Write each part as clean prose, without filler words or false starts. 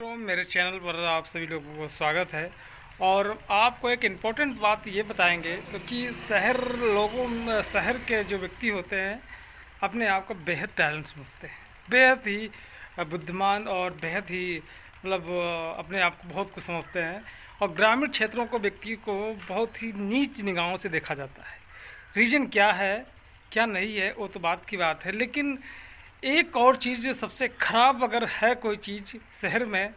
तो मेरे चैनल पर आप सभी लोगों को स्वागत है। और आपको एक इम्पोर्टेंट बात ये बताएंगे क्योंकि शहर के जो व्यक्ति होते हैं अपने आप को बेहद टैलेंट समझते हैं, बेहद ही बुद्धिमान और बेहद ही अपने आप को बहुत कुछ समझते हैं। और ग्रामीण क्षेत्रों को व्यक्ति को बहुत ही नीच निगाहों से देखा जाता है। रीज़न क्या है क्या नहीं है वो तो बात की बात है, लेकिन एक और चीज़ सबसे ख़राब अगर है कोई चीज़ शहर में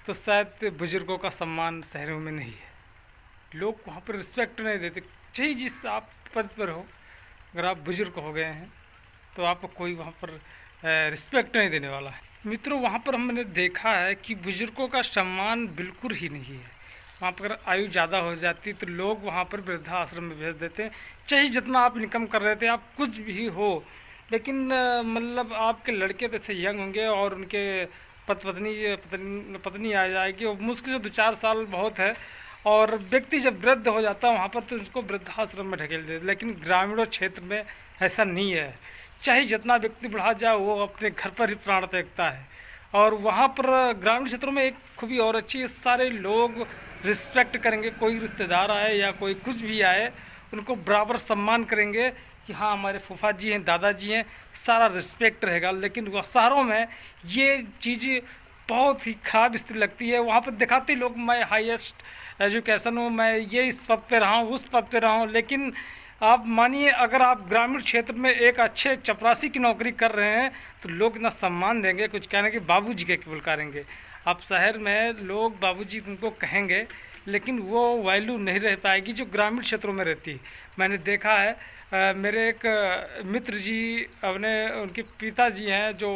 तो शायद बुज़ुर्गों का सम्मान शहरों में नहीं है। लोग वहाँ पर रिस्पेक्ट नहीं देते, चाहे जिस आप पद पर हो, अगर आप बुज़ुर्ग हो गए हैं तो आपको कोई वहाँ पर रिस्पेक्ट नहीं देने वाला है। मित्रों, वहाँ पर हमने देखा है कि बुज़ुर्गों का सम्मान बिल्कुल ही नहीं है। वहाँ पर अगर आयु ज़्यादा हो जाती तो लोग वहाँ पर वृद्धाश्रम में भेज देते हैं। चाहे जितना आप इनकम कर रहे थे, आप कुछ भी हो, लेकिन आपके लड़के तो ऐसे यंग होंगे और उनके पत्नी आ जाएगी और मुश्किल से 2-4 साल बहुत है। और व्यक्ति जब वृद्ध हो जाता है वहाँ पर तो उसको वृद्धाश्रम में ढकेल देते, लेकिन ग्रामीण क्षेत्र में ऐसा नहीं है। चाहे जितना व्यक्ति बढ़ा जाए वो अपने घर पर ही प्राण त्यागता है। और वहाँ पर ग्रामीण क्षेत्रों में एक खूबी और अच्छी है, सारे लोग रिस्पेक्ट करेंगे। कोई रिश्तेदार आए या कोई कुछ भी आए उनको बराबर सम्मान करेंगे कि हाँ हमारे फूफा जी हैं, दादाजी हैं, सारा रिस्पेक्ट रहेगा। लेकिन वह शहरों में ये चीज़ बहुत ही ख़राब स्थिति लगती है। वहाँ पर दिखाते लोग मैं हाईएस्ट एजुकेशन हूँ, मैं ये इस पद पे रहा हूँ, उस पद पे रहा हूँ, लेकिन आप मानिए अगर आप ग्रामीण क्षेत्र में एक अच्छे चपरासी की नौकरी कर रहे हैं तो लोग इतना सम्मान देंगे, कुछ कहने कि बाबूजी के केवल करेंगे। आप शहर में लोग बाबूजी तुमको कहेंगे, लेकिन वो वैल्यू नहीं रह पाएगी जो ग्रामीण क्षेत्रों में रहती है। मैंने देखा है, मेरे एक मित्र जी अपने उनके पिताजी हैं जो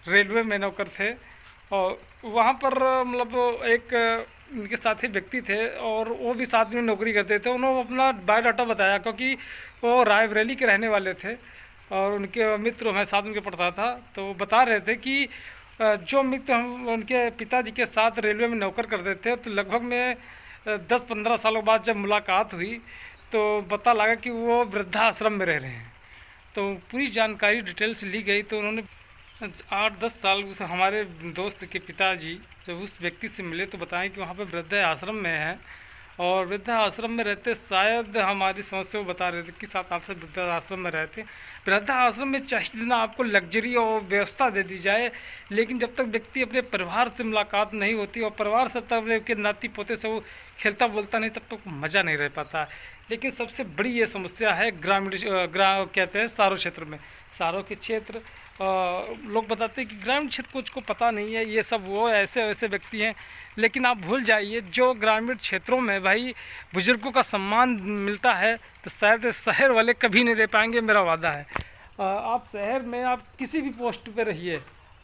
रेलवे में नौकर थे, और वहाँ पर एक उनके साथी व्यक्ति थे और वो भी साथ में नौकरी करते थे। उन्होंने अपना बायोडाटा बताया क्योंकि वो रायबरेली के रहने वाले थे और उनके मित्र मैं साथ उनके पढ़ता था, तो वो बता रहे थे कि जो मित्र हम उनके पिताजी के साथ रेलवे में नौकर करते थे तो लगभग में 10-15 सालों बाद जब मुलाकात हुई तो पता लगा कि वो वृद्धाश्रम में रह रहे हैं। तो पूरी जानकारी डिटेल्स ली गई तो उन्होंने 8-10 साल उस हमारे दोस्त के पिताजी जब उस व्यक्ति से मिले तो बताएं कि वहाँ पर वृद्धाश्रम में है और वृद्धाश्रम में रहते शायद हमारी समझ से वो बता रहे थे कि 7-8 साल वृद्धाश्रम में रहते। वृद्धाश्रम में चाहे जितना आपको लग्जरी और व्यवस्था दे दी जाए, लेकिन जब तक व्यक्ति अपने परिवार से मुलाकात नहीं होती और परिवार से तब के नाती पोते से वो खेलता बोलता नहीं, तब तक तो मज़ा नहीं रह पाता। लेकिन सबसे बड़ी ये समस्या है कहते हैं शहरों क्षेत्र में। शहरों के क्षेत्र लोग बताते हैं कि ग्रामीण क्षेत्र कुछ को पता नहीं है, ये सब वो ऐसे ऐसे व्यक्ति हैं। लेकिन आप भूल जाइए जो ग्रामीण क्षेत्रों में भाई बुज़ुर्गों का सम्मान मिलता है तो शायद शहर वाले कभी नहीं दे पाएंगे, मेरा वादा है। आप शहर में आप किसी भी पोस्ट पे रहिए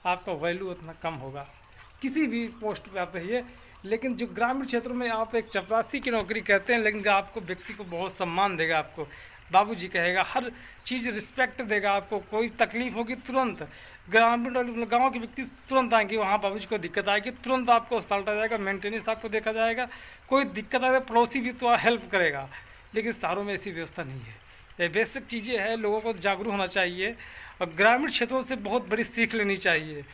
आपका वैल्यू उतना कम होगा, किसी भी पोस्ट पे आप रहिए। लेकिन जो ग्रामीण क्षेत्रों में आप एक चपरासी की नौकरी कहते हैं, लेकिन आपको व्यक्ति को बहुत सम्मान देगा, आपको बाबूजी कहेगा, हर चीज़ रिस्पेक्ट देगा। आपको कोई तकलीफ होगी तुरंत ग्रामीण गांव के व्यक्ति तुरंत आएंगे, वहाँ बाबूजी को दिक्कत आएगी तुरंत आपको अस्पताल आ जाएगा, मेंटेनेंस आपको देखा जाएगा, कोई दिक्कत आए पड़ोसी भी तो हेल्प करेगा। लेकिन शहरों में ऐसी व्यवस्था नहीं है। ये बेसिक चीज़ें हैं, लोगों को जागरूक होना चाहिए और ग्रामीण क्षेत्रों से बहुत बड़ी सीख लेनी चाहिए।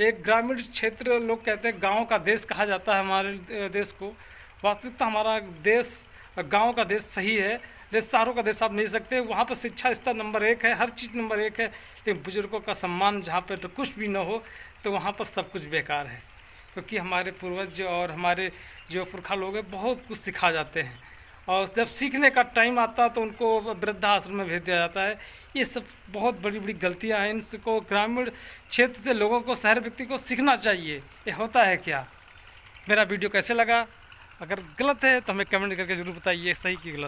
एक ग्रामीण क्षेत्र लोग कहते हैं गाँव का देश कहा जाता है हमारे देश को। वास्तविकता हमारा देश गाँव का देश सही है, लेकिन शहरों का देश आप नहीं सकते। वहाँ पर शिक्षा स्तर नंबर 1 है, हर चीज़ नंबर 1 है, लेकिन बुजुर्गों का सम्मान जहाँ पर तो कुछ भी ना हो तो वहाँ पर सब कुछ बेकार है। क्योंकि हमारे पूर्वज और हमारे जो पुरखा लोग हैं बहुत कुछ सिखा जाते हैं और जब सीखने का टाइम आता है तो उनको वृद्धाश्रम में भेज दिया जाता है। ये सब बहुत बड़ी बड़ी गलतियाँ हैं, इनको ग्रामीण क्षेत्र से लोगों को, शहर व्यक्ति को सीखना चाहिए। ये होता है क्या? मेरा वीडियो कैसे लगा? अगर गलत है तो हमें कमेंट करके ज़रूर बताइए, सही की गलत।